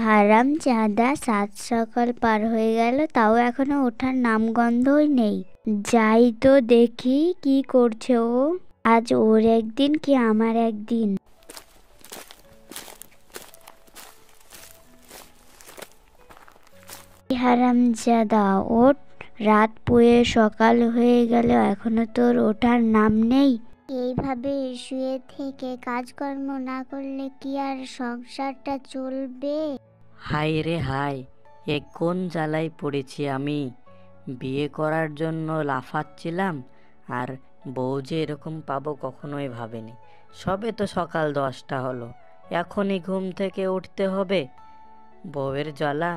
হারামজাদা, সাত সকাল পার হয়ে গেল, তাও এখনো ওঠার নামগন্ধই নেই। যাই তো দেখি কি করছে ও। আজ ওর একদিন কি আমার একদিন। হারামজাদা ওঠ, রাত পুয়ে সকাল হয়ে গেল, এখনো তোর ওঠার নাম নেই। এইভাবে শুয়ে থেকে কাজকর্ম না করলে কি আর সংসারটা চলবে? হায় রে হায়, এ কোন জ্বালায় পড়েছি আমি। বিয়ে করার জন্য লাফাচ্ছিলাম, আর বউ যে এরকম পাবো কখনোই ভাবিনি। সবে তো সকাল 10টা হলো, এখনই ঘুম থেকে উঠতে হবে। বউয়ের জ্বালা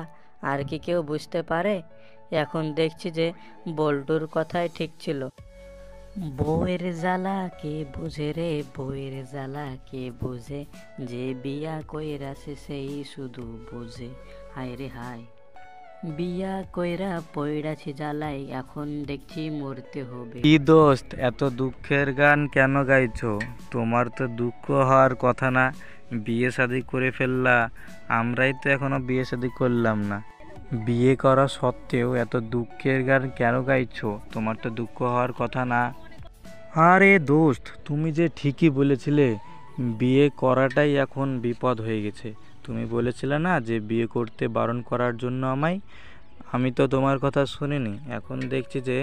আর কি কেউ বুঝতে পারে? এখন দেখছি যে বল্টুর কথাই ঠিক ছিল। বউয়ের জ্বালা কে বুঝে রে, বউয়ের জ্বালা কে বুঝে, যে বিয়া কইরাছে সেই শুধু বুঝে। হায় রে হায়, বিয়া কইরা পইড়াছি জ্বালাই, এখন দেখছি মরতে হবে। কি দোস্ত, এত দুঃখের গান কেন গাইছো? তোমার তো দুঃখ হওয়ার কথা না, বিয়ে শাদী করে ফেললা। আমরাই তো এখনো বিয়ে শাদী করলাম না। বিয়ে করা সত্ত্বেও এত দুঃখের গান কেন গাইছো? তোমার তো দুঃখ হওয়ার কথা না। আরে দোস্ত, তুমি যে ঠিকই বলেছিলে, বিয়ে করাটাই এখন বিপদ হয়ে গেছে। তুমি বলেছিলে না যে বিয়ে করতে বারণ করার জন্য আমায়। আমি তো তোমার কথা শুনিনি। এখন দেখছি যে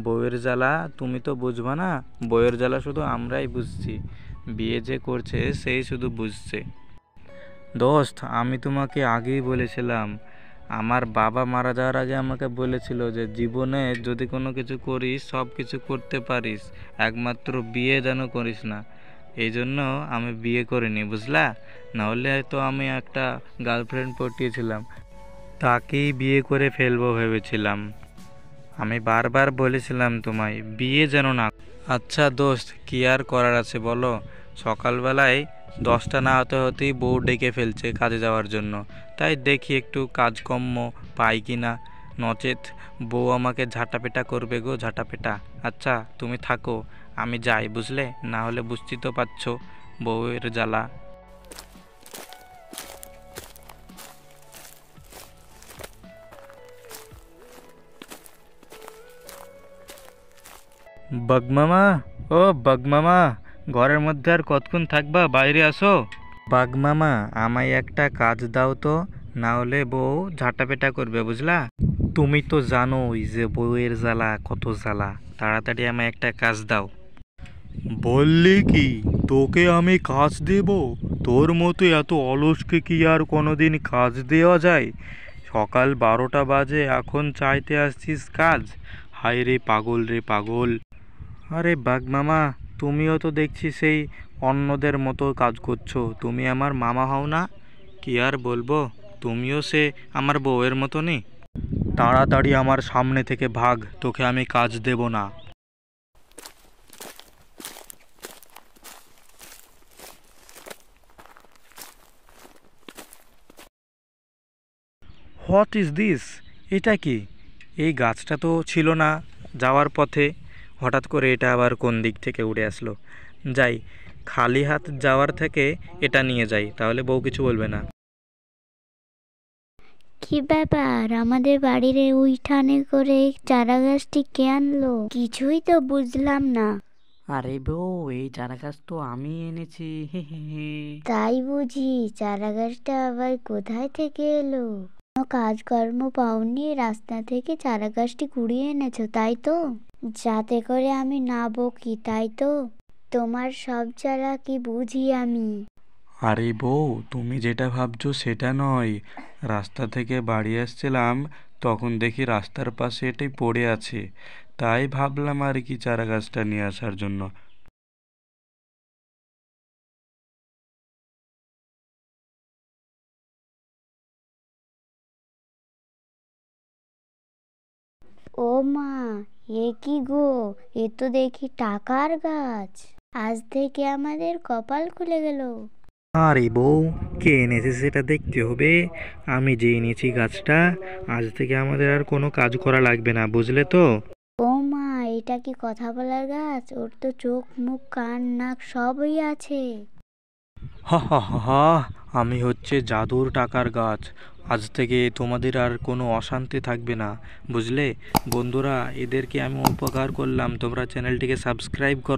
বউয়ের জ্বালা তুমি তো বুঝবা না, বউয়ের জ্বালা শুধু আমরাই বুঝছি। বিয়ে যে করছে সেই শুধু বুঝছে। দোস্ত, আমি তোমাকে আগেই বলেছিলাম, আমার বাবা মারা যাওয়ার আগে আমাকে বলেছিল যে জীবনে যদি কোনো কিছু করিস, সব কিছু করতে পারিস, একমাত্র বিয়ে যেন করিস না। এই জন্য আমি বিয়ে করিনি, বুঝলা? নাহলে তো আমি একটা গার্লফ্রেন্ড পটিয়েছিলাম, তাকেই বিয়ে করে ফেলবো ভেবেছিলাম। আমি বারবার বলেছিলাম তোমায় বিয়ে যেন না। আচ্ছা দোস্ত, কি আর করার আছে বলো? সকালবেলায় 10টা না হতে হতেই বউ ডেকে ফেলছে কাজে যাওয়ার জন্য। তাই দেখি একটু কাজকর্ম পাই কি না, নচেত বউ আমাকে ঝাঁটাপেটা করবে গো, ঝাঁটাপেটা। আচ্ছা তুমি থাকো, আমি যাই, বুঝলে? না হলে বুঝতেই তো পারছো বউয়ের জ্বালা। বাগমামা, ও বাগমামা, ঘরের মধ্যে আর কতক্ষণ থাকবা? বাইরে আসো। বাগমামা, আমায় একটা কাজ দাও তো, না হলে বউ ঝাঁটাপেটা করবে, বুঝলা? তুমি তো জানোই যে বউয়ের জ্বালা কত জ্বালা। তাড়াতাড়ি আমায় একটা কাজ দাও। বললি কি তোকে আমি কাজ দেব? তোর মতো এত অলসকে কি আর কোনোদিন কাজ দেওয়া যায়? সকাল 12টা বাজে, এখন চাইতে আসছিস কাজ? হায় রে পাগল, রে পাগল। আরে বাঘ মামা, তুমিও তো দেখছি সেই অন্যদের মতো কাজ করছো। তুমি আমার মামা হও না? কি আর বলবো, তুমিও সে আমার বউয়ের মতনই। তাড়াতাড়ি আমার সামনে থেকে ভাগ, তোকে আমি কাজ দেব না। What is this? এটা কি? এই গাছটা তো ছিল না যাওয়ার পথে, হঠাৎ করে এটা আবার কোন দিক থেকে উড়ে আসলো? যাই, খালি হাত যাওয়ার থেকে এটা নিয়ে যাই, তাহলে বউ কিছু বলবে না। কি ব্যাপার, আমাদের বাড়ির এই উঠানে করে চারা গাছটি কে আনলো? কিছুই তো বুঝলাম না। আরে বউ, এই চারা গাছ তো আমি এনেছি, হে হে হে। তাই বুঝি? চারা গাছটা আবার কোথায় থেকে এলো? কোনো কাজকর্ম পাওনি, রাস্তা থেকে চারা গাছটি কুড়িয়ে এনেছো, তাই তো? যাতে করে আমি না বকি, তাই তো? তোমার সব জ্বালা কি বুঝি আমি? আরে বউ, তুমি যেটা ভাবছো সেটা নয়। রাস্তা থেকে বাড়ি আসছিলাম, তখন দেখি রাস্তার পাশে এটাই পড়ে আছে, তাই ভাবলাম আর কি চারা গাছটা নিয়ে আসার জন্য। ও মা, এ কি গো? এ তো দেখি টাকার গাছ। আজ থেকে আমাদের কপাল খুলে গেল। আরে বউ, কে এনেছে সেটা দেখতে হবে। আমি যে এনেছি গাছটা, আজ থেকে আমাদের আর কোনো কাজ করা লাগবে না, বুঝলে তো? ও মা, এটা কি কথা বলার গাছ? ওর তো চোখ মুখ কান নাক সবই আছে। হা হা হা হা, আমি হচ্ছে জাদুর টাকার গাছ। আজ থেকে তোমাদের আর কোনো অশান্তি থাকবে না, বুঝলে? বন্ধুরা, এদেরকে আমি উপকার করলাম, তোমরা চ্যানেলটিকে সাবস্ক্রাইব করো।